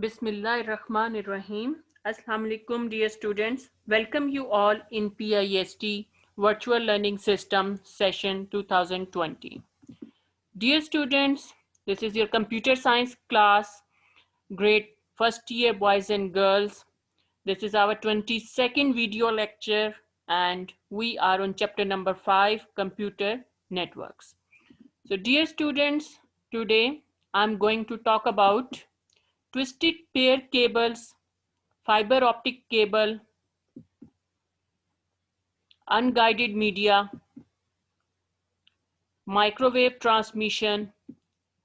Bismillahirrahmanirrahim. Assalamu alaikum, dear students. Welcome you all in PIST Virtual Learning System session 2020. Dear students, this is your computer science class, grade first year boys and girls. This is our 22nd video lecture and we are on chapter number 5, computer networks. So dear students, today I'm going to talk about twisted pair cables, fiber optic cable, unguided media, microwave transmission,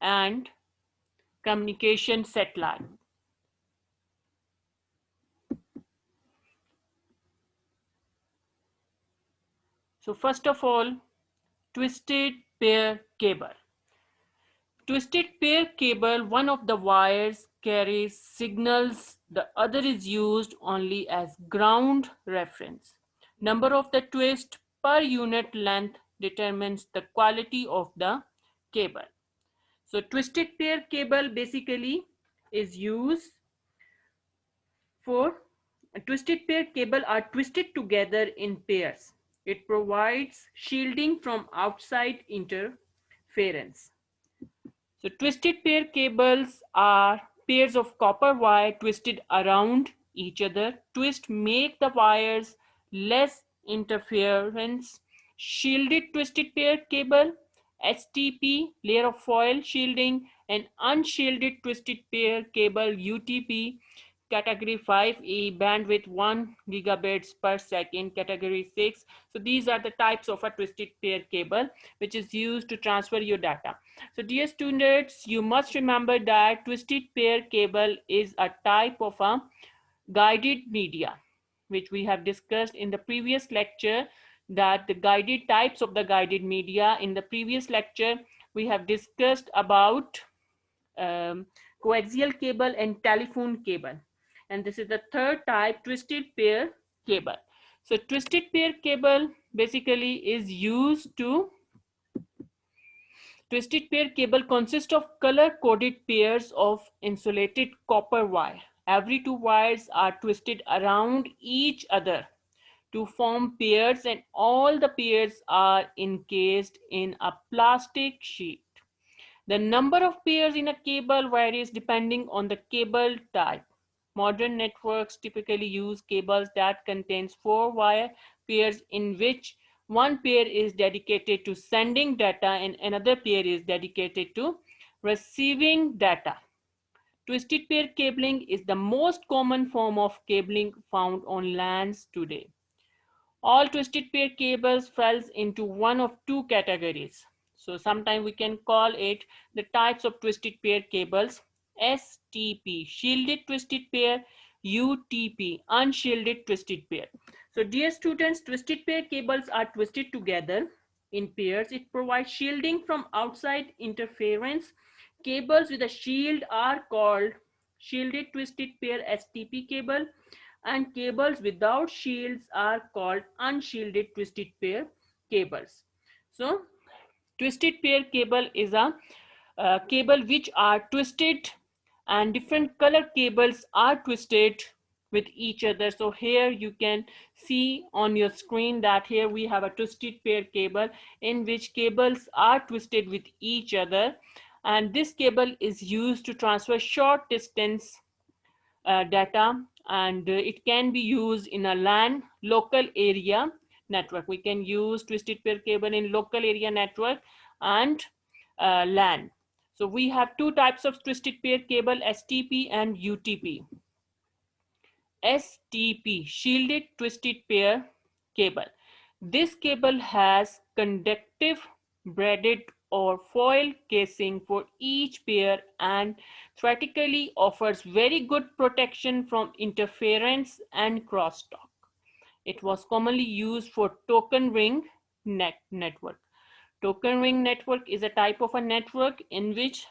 and communication satellite. So first of all, twisted pair cable. Twisted pair cable, one of the wires carries signals, the other is used only as ground reference. Number of the twist per unit length determines the quality of the cable. So twisted pair cable basically is used for twisted pair cable are twisted together in pairs. It provides shielding from outside interference. So twisted pair cables are pairs of copper wire twisted around each other. Twist make the wires less interference. Shielded twisted pair cable, STP, layer of foil shielding, and unshielded twisted pair cable, UTP, category 5E, bandwidth 1 gigabits per second, category 6. So these are the types of a twisted pair cable which is used to transfer your data. So dear students, you must remember that twisted pair cable is a type of a guided media, which we have discussed in the previous lecture, that the guided types of the guided media. In the previous lecture, we have discussed about coaxial cable and telephone cable. And this is the third type, twisted pair cable. So twisted pair cable basically is used to Twisted pair cable consists of color-coded pairs of insulated copper wire. Every two wires are twisted around each other to form pairs, and all the pairs are encased in a plastic sheet. The number of pairs in a cable varies depending on the cable type. Modern networks typically use cables that contains 4 wire pairs in which one pair is dedicated to sending data and another pair is dedicated to receiving data. Twisted pair cabling is the most common form of cabling found on LANs today. All twisted pair cables falls into one of two categories. So sometimes we can call it the types of twisted pair cables: STP, shielded twisted pair; UTP, unshielded twisted pair. So dear students, twisted pair cables are twisted together in pairs. It provides shielding from outside interference. Cables with a shield are called shielded twisted pair, STP cable, and cables without shields are called unshielded twisted pair cables. So twisted pair cable is a cable which are twisted, and different color cables are twisted with each other. So here you can see on your screen that here we have a twisted pair cable in which cables are twisted with each other, and this cable is used to transfer short distance data, and it can be used in a LAN, local area network. We can use twisted pair cable in local area network and LAN. So we have two types of twisted pair cable, STP and UTP. STP, shielded twisted pair cable. This cable has conductive braided or foil casing for each pair and theoretically offers very good protection from interference and crosstalk. It was commonly used for token ring network. Token ring network is a type of a network in which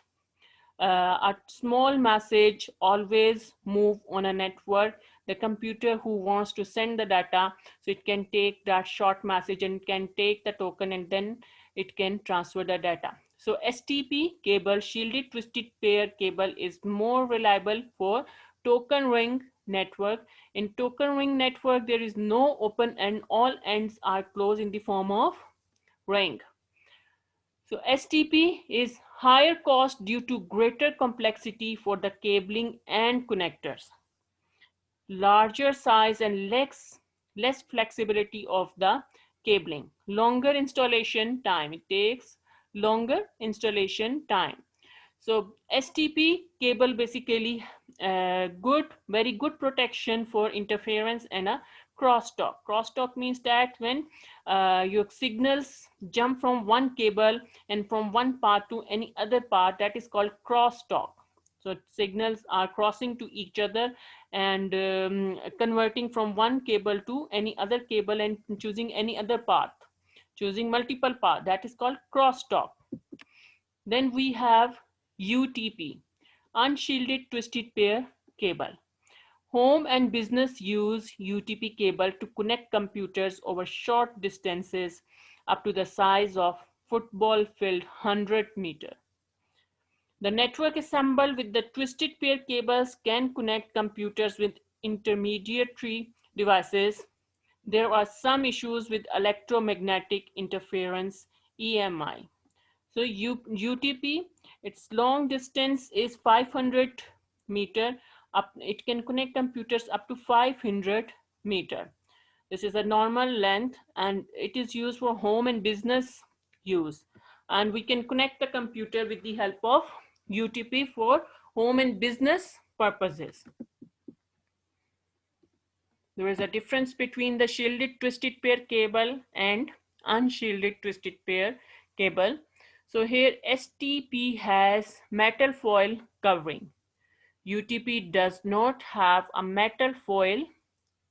a small message always move on a network. The computer who wants to send the data, so it can take that short message and can take the token and then it can transfer the data. So STP cable, shielded twisted pair cable, is more reliable for token ring network. In token ring network, there is no open end, all ends are closed in the form of ring. So STP is higher cost due to greater complexity for the cabling and connectors, larger size and less flexibility of the cabling, longer installation time. It takes longer installation time. So STP cable basically very good protection for interference and a crosstalk. Crosstalk means that when your signals jump from one cable and from one path to any other path, that is called crosstalk. So signals are crossing to each other and converting from one cable to any other cable and choosing any other path, choosing multiple paths. That is called crosstalk. Then we have UTP, unshielded twisted pair cable. Home and business use UTP cable to connect computers over short distances up to the size of football field 100 meters. The network assembled with the twisted pair cables can connect computers with intermediary devices. There are some issues with electromagnetic interference, EMI. So UTP, its long distance is 500 meter. It can connect computers up to 500 meter. This is a normal length and it is used for home and business use. And we can connect the computer with the help of UTP for home and business purposes. There is a difference between the shielded twisted pair cable and unshielded twisted pair cable. So here STP has metal foil covering. UTP does not have a metal foil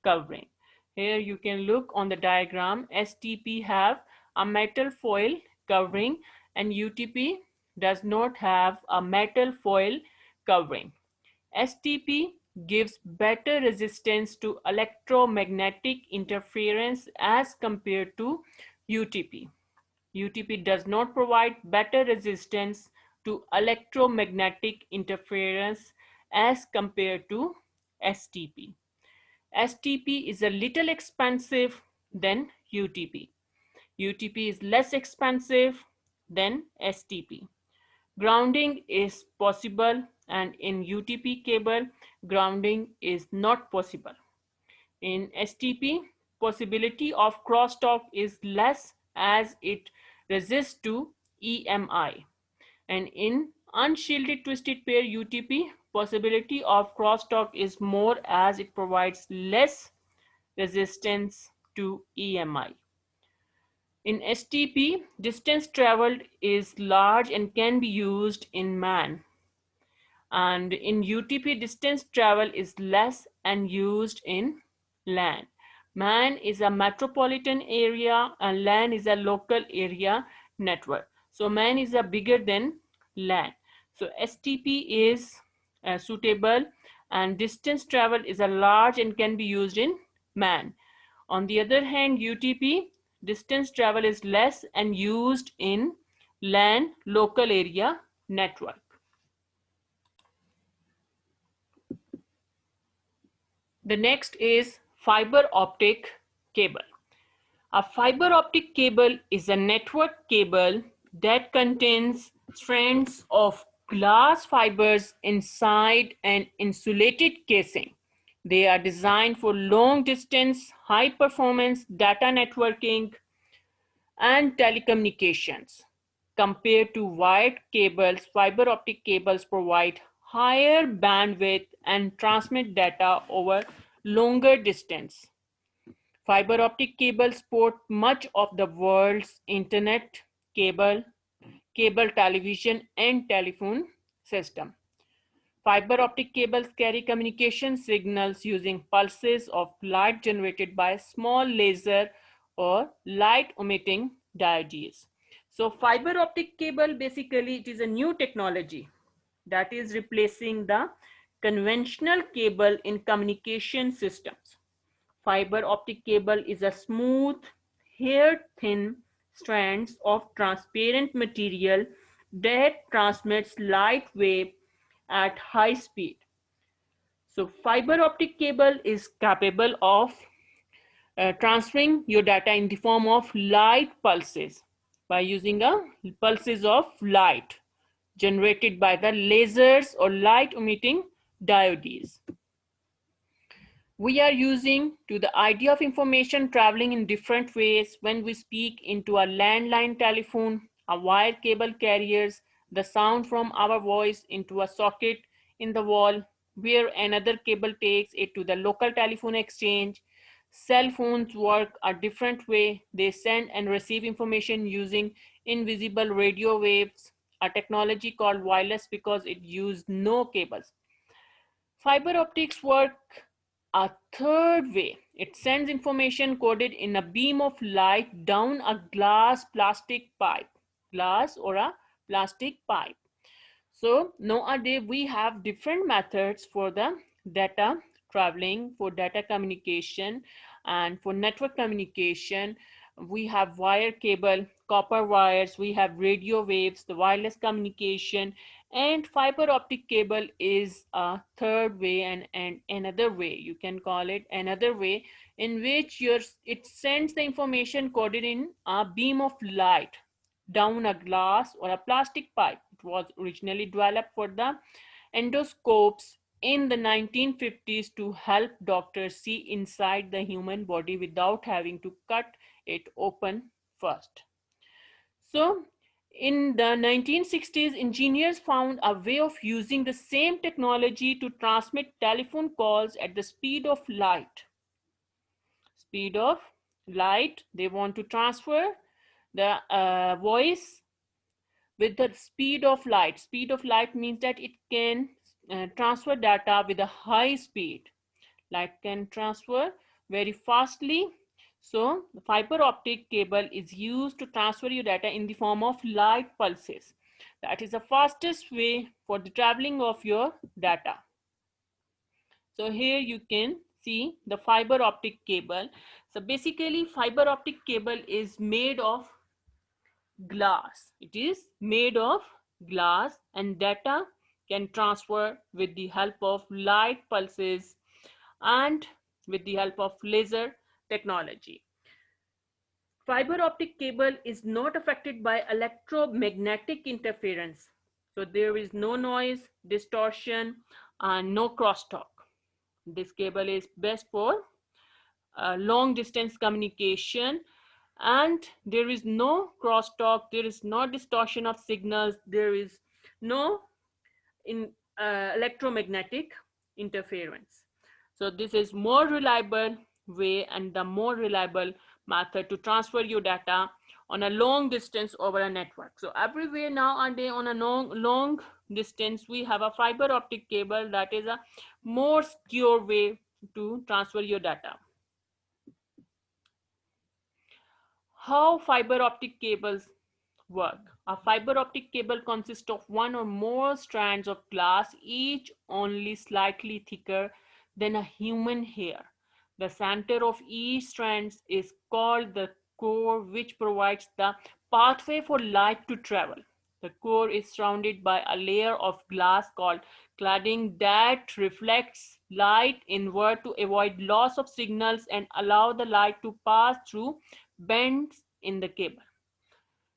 covering. Here you can look on the diagram. STP have a metal foil covering and UTP does not have a metal foil covering. STP gives better resistance to electromagnetic interference as compared to UTP. UTP does not provide better resistance to electromagnetic interference as compared to STP. STP is a little expensive than UTP. UTP is less expensive than STP. Grounding is possible and in UTP cable, grounding is not possible. In STP, possibility of crosstalk is less as it resists to EMI. And in unshielded twisted pair UTP, possibility of crosstalk is more as it provides less resistance to EMI. In STP, distance traveled is large and can be used in man. And in UTP, distance travel is less and used in LAN. MAN is a metropolitan area and LAN is a local area network. So MAN is a bigger than LAN. So STP is suitable and distance travel is a large and can be used in MAN. On the other hand, UTP, distance travel is less and used in LAN, local area network. The next is fiber optic cable. A fiber optic cable is a network cable that contains strands of glass fibers inside an insulated casing. They are designed for long distance, high performance data networking and telecommunications. Compared to wired cables, fiber optic cables provide higher bandwidth and transmit data over longer distance. Fiber optic cables support much of the world's internet, cable television, and telephone system. Fiber optic cables carry communication signals using pulses of light generated by small laser or light emitting diodes. So fiber optic cable, basically it is a new technology that is replacing the conventional cable in communication systems. Fiber optic cable is a smooth, hair-thin strands of transparent material that transmits light wave at high speed. So fiber optic cable is capable of transferring your data in the form of light pulses by using a pulses of light generated by the lasers or light emitting diodes. We are using to the idea of information traveling in different ways when we speak into a landline telephone, a wire cable carriers the sound from our voice into a socket in the wall where another cable takes it to the local telephone exchange. Cell phones work a different way. They send and receive information using invisible radio waves, a technology called wireless because it uses no cables. Fiber optics work a third way. It sends information coded in a beam of light down a plastic pipe, glass or a plastic pipe. So nowadays we have different methods for the data traveling, for data communication, and for network communication. We have wire cable, copper wires, we have radio waves, the wireless communication, and fiber optic cable is a third way and another way. You can call it another way in which it sends the information coded in a beam of light down a glass or a plastic pipe. It was originally developed for the endoscopes in the 1950s to help doctors see inside the human body without having to cut it open first. So, in the 1960s, engineers found a way of using the same technology to transmit telephone calls at the speed of light. Speed of light, they want to transfer the voice with the speed of light. Speed of light means that it can transfer data with a high speed. Light can transfer very fastly. So the fiber optic cable is used to transfer your data in the form of light pulses. That is the fastest way for the traveling of your data. So here you can see the fiber optic cable. So basically fiber optic cable is made of glass. It is made of glass and data can transfer with the help of light pulses and with the help of laser technology. Fiber optic cable is not affected by electromagnetic interference. So there is no noise, distortion, and no crosstalk. This cable is best for long distance communication, and there is no crosstalk, there is no distortion of signals, there is no electromagnetic interference. So this is more reliable way and the more reliable method to transfer your data on a long distance over a network. So everywhere nowadays on a long distance we have a fiber optic cable that is a more secure way to transfer your data. How fiber optic cables work. A fiber optic cable consists of one or more strands of glass, each only slightly thicker than a human hair. The center of each strand is called the core, which provides the pathway for light to travel. The core is surrounded by a layer of glass called cladding that reflects light inward to avoid loss of signals and allow the light to pass through bends in the cable.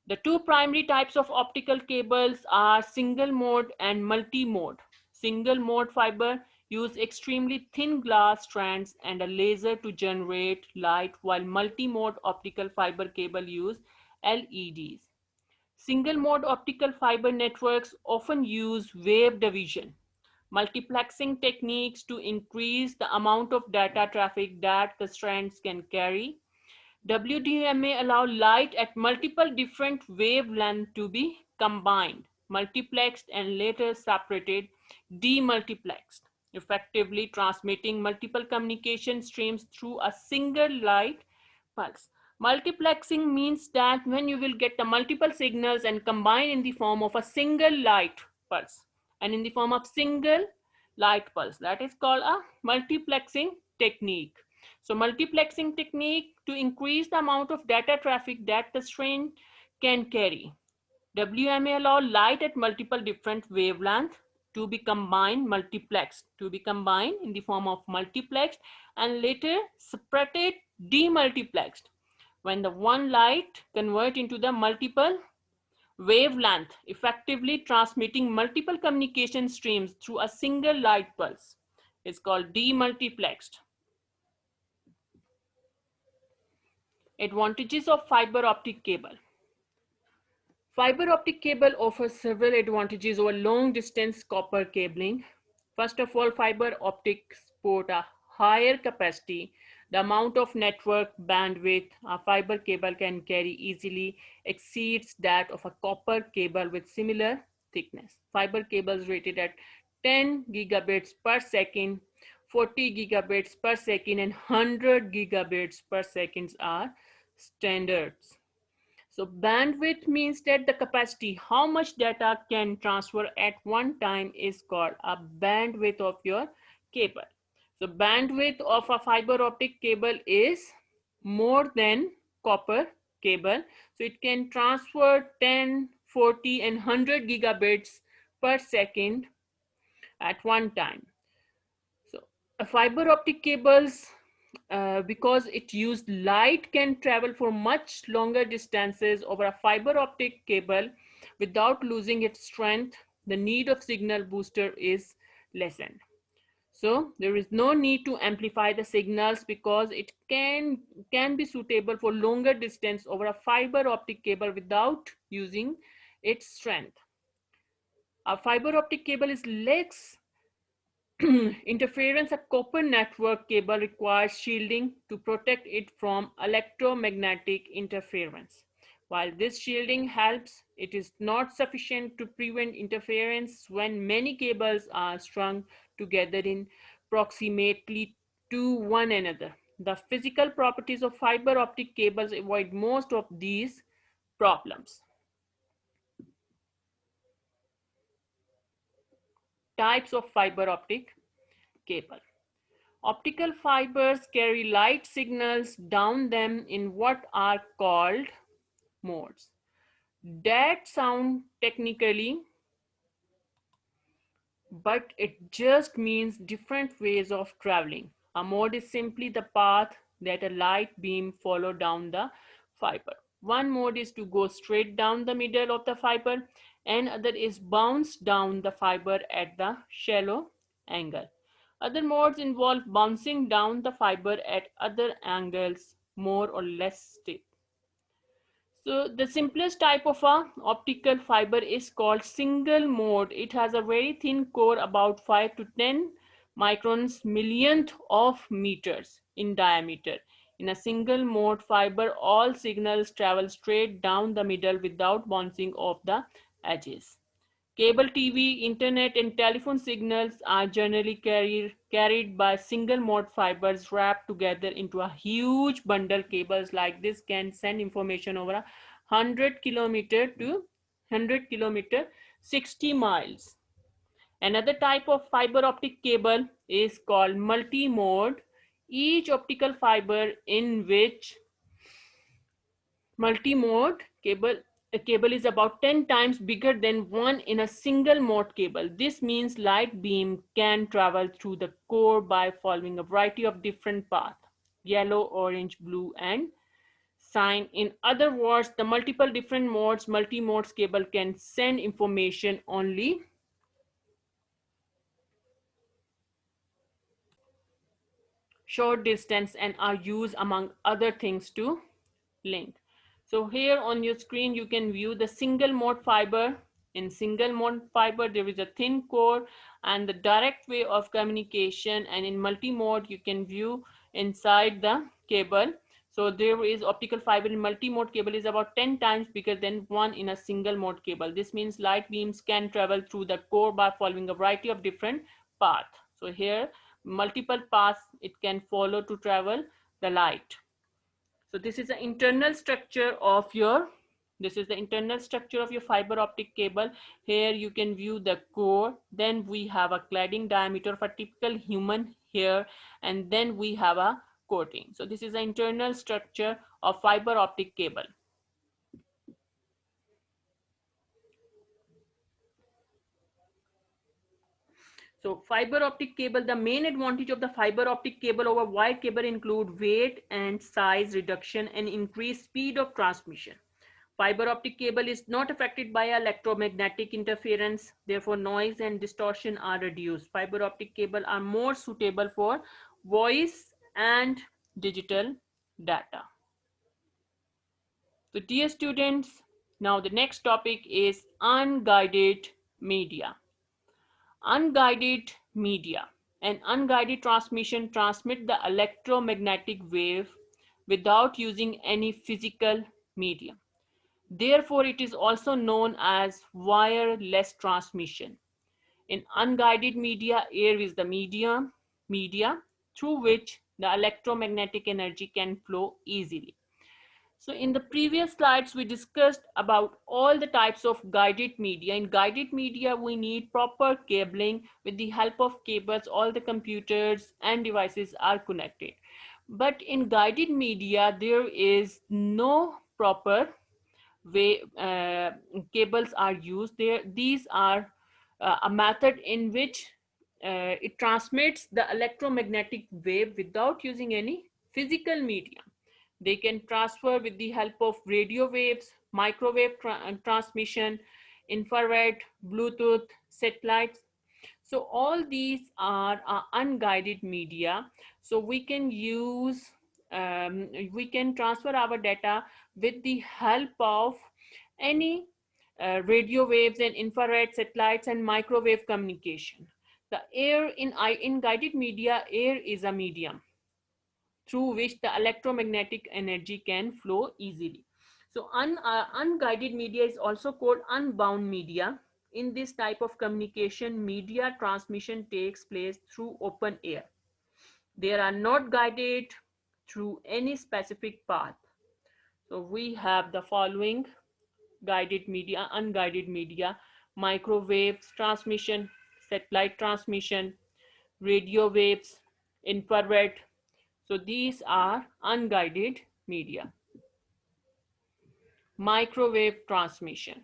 The two primary types of optical cables are single mode and multi-mode. Single mode fiber use extremely thin glass strands and a laser to generate light, while multi-mode optical fiber cable use LEDs. Single mode optical fiber networks often use wave division, multiplexing techniques to increase the amount of data traffic that the strands can carry. WDMA allow light at multiple different wavelengths to be combined, multiplexed, and later separated, demultiplexed, effectively transmitting multiple communication streams through a single light pulse. Multiplexing means that when you will get the multiple signals and combine in the form of a single light pulse and in the form of single light pulse. That is called a multiplexing technique. So multiplexing technique to increase the amount of data traffic that the strain can carry. WMA allow light at multiple different wavelengths to be combined, in the form of multiplexed and later separated, demultiplexed. When the one light convert into the multiple wavelength, effectively transmitting multiple communication streams through a single light pulse, is called demultiplexed. Advantages of fiber optic cable. Fiber optic cable offers several advantages over long distance copper cabling. First of all, fiber optics support a higher capacity. The amount of network bandwidth a fiber cable can carry easily exceeds that of a copper cable with similar thickness. Fiber cables rated at 10 gigabits per second, 40 gigabits per second, and 100 gigabits per second are standards. So bandwidth means that the capacity, how much data can transfer at one time, is called a bandwidth of your cable. So bandwidth of a fiber optic cable is more than copper cable. So it can transfer 10, 40 and 100 gigabits per second at one time. So a fiber optic cables, because it used light, can travel for much longer distances over a fiber optic cable without losing its strength. The need of signal booster is lessened. So there is no need to amplify the signals because it can be suitable for longer distance over a fiber optic cable without using its strength. A fiber optic cable is less interference. A copper network cable requires shielding to protect it from electromagnetic interference. While this shielding helps, it is not sufficient to prevent interference when many cables are strung together in proximately to one another. The physical properties of fiber optic cables avoid most of these problems. Types of fiber optic cable. Optical fibers carry light signals down them in what are called modes. That sound technically, but it just means different ways of traveling. A mode is simply the path that a light beam follow down the fiber. One mode is to go straight down the middle of the fiber, and other is bounce down the fiber at the shallow angle. Other modes involve bouncing down the fiber at other angles, more or less steep. So the simplest type of a optical fiber is called single mode. It has a very thin core, about 5 to 10 microns, millionth of meters in diameter. In a single mode fiber, all signals travel straight down the middle without bouncing off the edges. Cable TV, internet, and telephone signals are generally carried by single mode fibers wrapped together into a huge bundle. Cables like this can send information over 100 kilometer to 100 kilometer, 60 miles. Another type of fiber optic cable is called multi-mode. Each optical fiber in which multi-mode cable, a cable is about 10 times bigger than one in a single mode cable. This means light beam can travel through the core by following a variety of different paths: yellow, orange, blue, and cyan. In other words, the multiple different modes, multi-modes cable can send information only short distance and are used among other things to link. So here on your screen you can view the single mode fiber. In single mode fiber there is a thin core and the direct way of communication, and in multi-mode you can view inside the cable. So there is optical fiber in multi-mode cable is about 10 times bigger than one in a single mode cable. This means light beams can travel through the core by following a variety of different paths. So here multiple paths it can follow to travel the light. So this is the internal structure of your fiber optic cable. Here you can view the core, then we have a cladding diameter of a typical human hair, and then we have a coating. So this is the internal structure of fiber optic cable. So fiber optic cable, the main advantage of the fiber optic cable over wire cable include weight and size reduction and increased speed of transmission. Fiber optic cable is not affected by electromagnetic interference, therefore noise and distortion are reduced. Fiber optic cable are more suitable for voice and digital data. So dear students, now the next topic is unguided media. Unguided media. An unguided transmission transmits the electromagnetic wave without using any physical medium. Therefore, it is also known as wireless transmission. In unguided media, air is the media through which the electromagnetic energy can flow easily. So in the previous slides, we discussed about all the types of guided media. In guided media, we need proper cabling. With the help of cables, all the computers and devices are connected. But in guided media, there is no proper way cables are used. These are a method in which it transmits the electromagnetic wave without using any physical medium. They can transfer with the help of radio waves, microwave transmission, infrared, Bluetooth, satellites. So all these are unguided media. So we can transfer our data with the help of any radio waves and infrared satellites and microwave communication. The air in guided media, air is a medium through which the electromagnetic energy can flow easily. So unguided media is also called unbound media. In this type of communication, media transmission takes place through open air. They are not guided through any specific path. So we have the following guided media, unguided media: microwave transmission, satellite transmission, radio waves, infrared. So these are unguided media. Microwave transmission.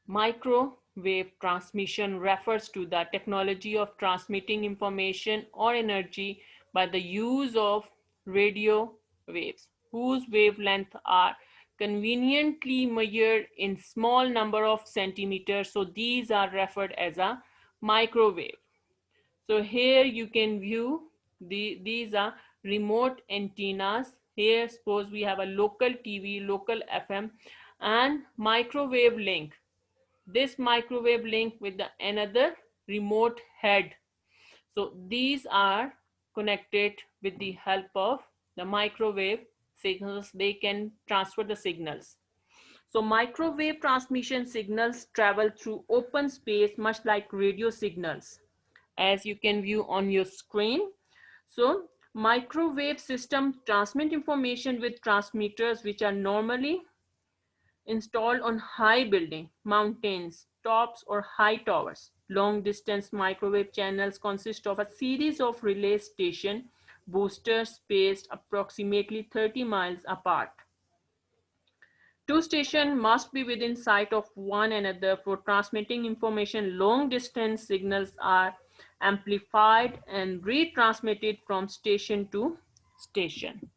Microwave transmission refers to the technology of transmitting information or energy by the use of radio waves, whose wavelengths are conveniently measured in small number of centimeters. So these are referred as a microwave. So here you can view these are remote antennas. Here suppose we have a local TV, local FM and microwave link. This microwave link with the another remote head. So these are connected with the help of the microwave signals. They can transfer the signals. So microwave transmission signals travel through open space much like radio signals, as you can view on your screen. So microwave system transmit information with transmitters which are normally installed on high building, mountains, tops or high towers. Long distance microwave channels consist of a series of relay station boosters spaced approximately 30 miles apart. Two stations must be within sight of one another for transmitting information. Long distance signals are amplified and retransmitted from station to station.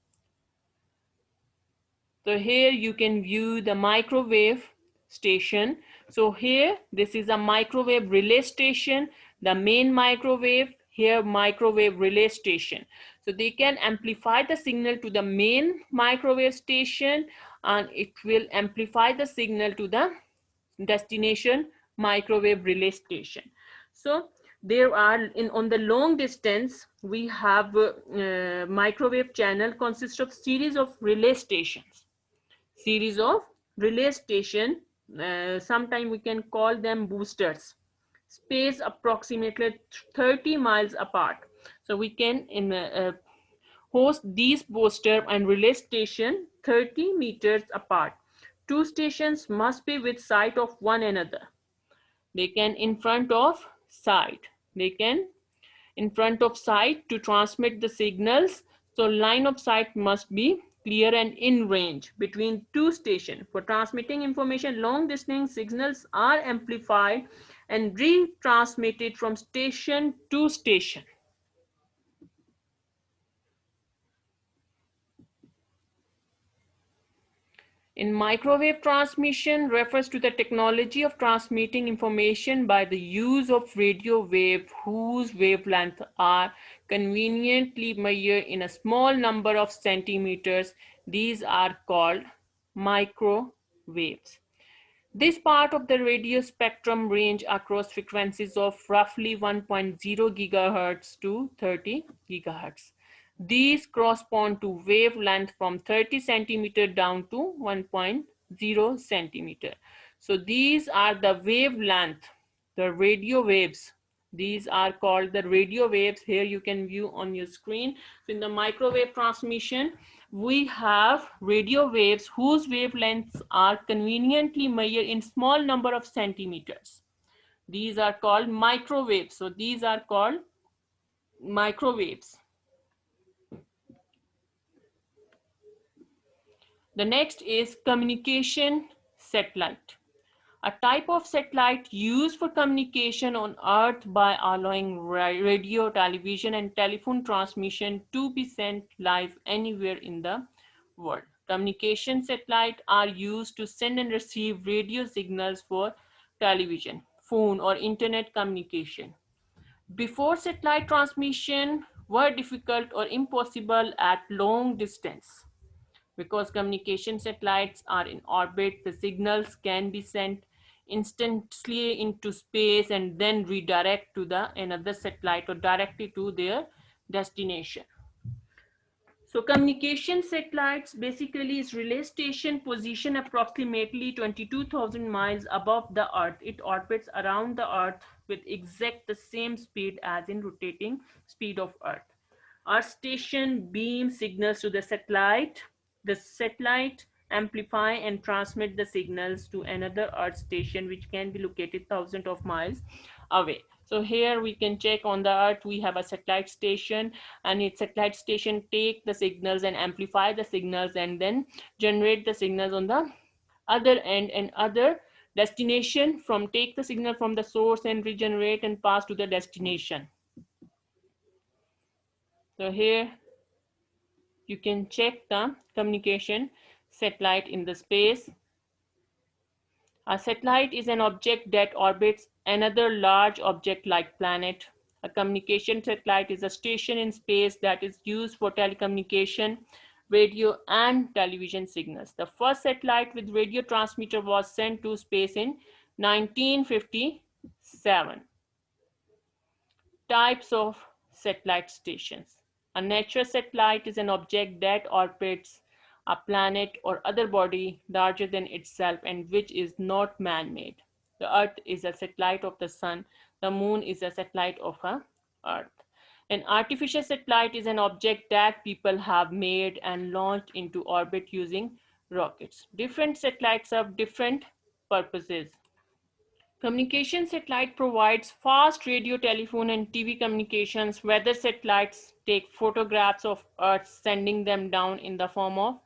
So here you can view the microwave station. So here this is a microwave relay station, the main microwave, here microwave relay station. So they can amplify the signal to the main microwave station and it will amplify the signal to the destination microwave relay station. So there are on the long distance we have microwave channel consists of series of relay stations. Sometimes we can call them boosters, spaced approximately 30 miles apart. So we can host these booster and relay station 30 meters apart. Two stations must be with sight of one another. They can in front of sight. They can in front of sight to transmit the signals. So line of sight must be clear and in range between two stations. For transmitting information, long distance signals are amplified and retransmitted from station to station. In microwave transmission refers to the technology of transmitting information by the use of radio wave whose wavelengths are conveniently measured in a small number of centimeters. These are called microwaves. This part of the radio spectrum range across frequencies of roughly 1.0 GHz to 30 GHz. These correspond to wavelength from 30 centimeter down to 1.0 centimeter. So these are the wavelength, the radio waves. These are called the radio waves. Here you can view on your screen. So in the microwave transmission, we have radio waves whose wavelengths are conveniently measured in small number of centimeters. These are called microwaves. So these are called microwaves. The next is communication satellite. A type of satellite used for communication on Earth by allowing radio, television, and telephone transmission to be sent live anywhere in the world. Communication satellites are used to send and receive radio signals for television, phone, or internet communication. Before, satellite transmission were difficult or impossible at long distance. Because communication satellites are in orbit, the signals can be sent instantly into space and then redirect to the another satellite or directly to their destination. So communication satellites basically is relay station position approximately 22,000 miles above the Earth. It orbits around the Earth with exact the same speed as in rotating speed of Earth. Earth station beams signals to the satellite. The satellite amplify and transmit the signals to another Earth station which can be located thousands of miles away. So here we can check on the Earth, we have a satellite station, and its satellite station take the signals and amplify the signals and then generate the signals on the other end, and other destination from take the signal from the source and regenerate and pass to the destination. So here you can check the communication satellite in the space. A satellite is an object that orbits another large object like planet. A communication satellite is a station in space that is used for telecommunication, radio, and television signals. The first satellite with radio transmitter was sent to space in 1957. Types of satellite stations. A natural satellite is an object that orbits a planet or other body larger than itself and which is not man-made. The Earth is a satellite of the Sun. The Moon is a satellite of Earth. An artificial satellite is an object that people have made and launched into orbit using rockets. Different satellites serve different purposes. Communication satellite provides fast radio, telephone, and TV communications. Weather satellites take photographs of Earth, sending them down in the form of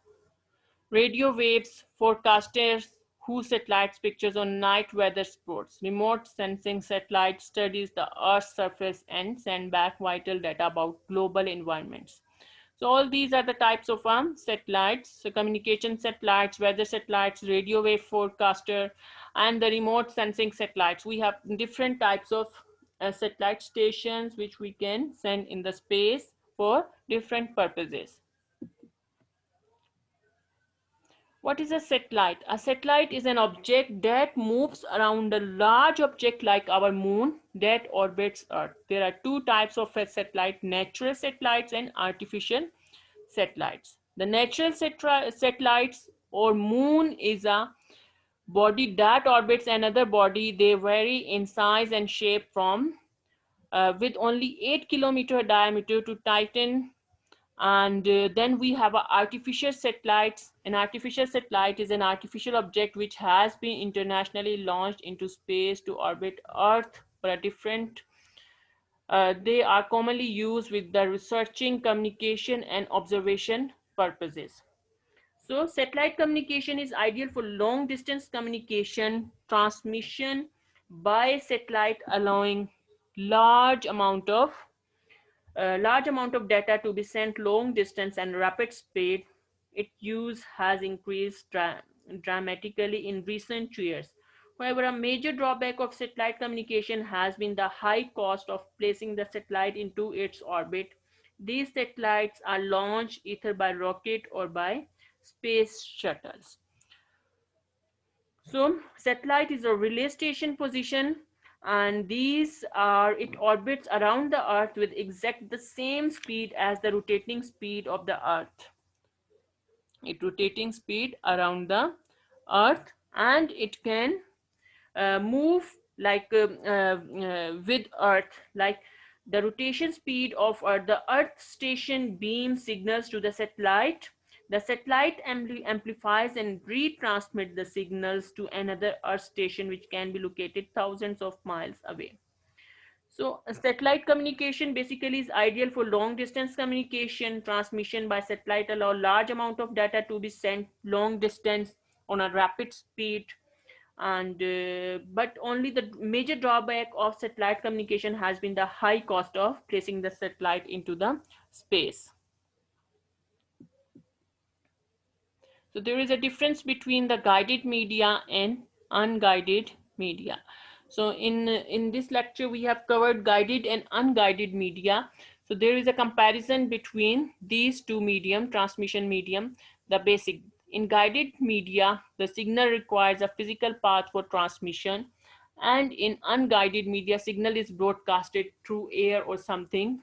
radio waves. Forecasters who satellites pictures on night weather sports. Remote sensing satellite studies the Earth's surface and send back vital data about global environments. So all these are the types of satellites. So communication satellites, weather satellites, radio wave forecaster, and the remote sensing satellites. We have different types of satellite stations which we can send in the space for different purposes. What is a satellite? A satellite is an object that moves around a large object like our moon that orbits Earth. There are two types of satellite, natural satellites and artificial satellites. The natural satellites or moon is a body that orbits another body. They vary in size and shape from with only 8 kilometer diameter to Titan. And then we have artificial satellites. An artificial satellite is an artificial object which has been internationally launched into space to orbit Earth for a different they are commonly used with the researching, communication, and observation purposes. So satellite communication is ideal for long distance communication, transmission by satellite, allowing large amount of large amount of data to be sent long distance and rapid speed. Its use has increased dramatically in recent years. However, a major drawback of satellite communication has been the high cost of placing the satellite into its orbit. These satellites are launched either by rocket or by space shuttles. So satellite is a relay station position, and these are it orbits around the earth with exact the same speed as the rotating speed of the earth. It rotating speed around the earth, and it can move like with earth, like the rotation speed of earth. The earth station beams signals to the satellite. The satellite amplifies and retransmits the signals to another earth station which can be located thousands of miles away. So satellite communication basically is ideal for long distance communication. Transmission by satellite allow large amount of data to be sent long distance on a rapid speed. And but only the major drawback of satellite communication has been the high cost of placing the satellite into the space. So there is a difference between the guided media and unguided media. So in this lecture we have covered guided and unguided media. So there is a comparison between these two medium, transmission medium. The basic, in guided media the signal requires a physical path for transmission, and in unguided media signal is broadcasted through air or something,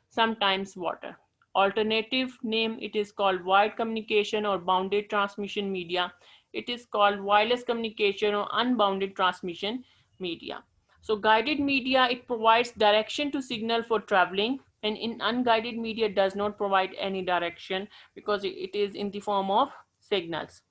sometimes water. Alternative name, it is called wired communication or bounded transmission media. It is called wireless communication or unbounded transmission media. So guided media, it provides direction to signal for traveling, and in unguided media does not provide any direction because it is in the form of signals.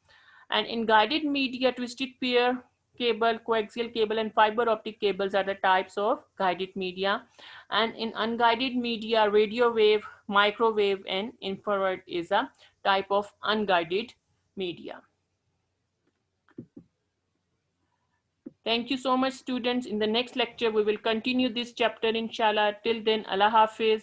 And in guided media, twisted pair cable, coaxial cable, and fiber optic cables are the types of guided media. And in unguided media, radio wave, microwave, and infrared is a type of unguided media. Thank you so much, students. In the next lecture, we will continue this chapter, inshallah. Till then, Allah Hafiz.